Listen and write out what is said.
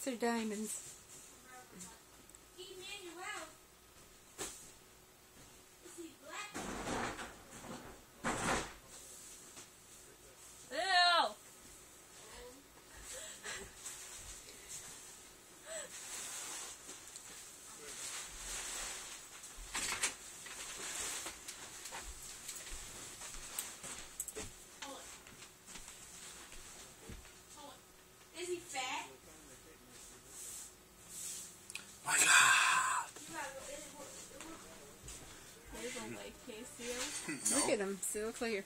They're diamonds. Is he fat? My God. There's a lake, Casey. No. Look at him. See, look like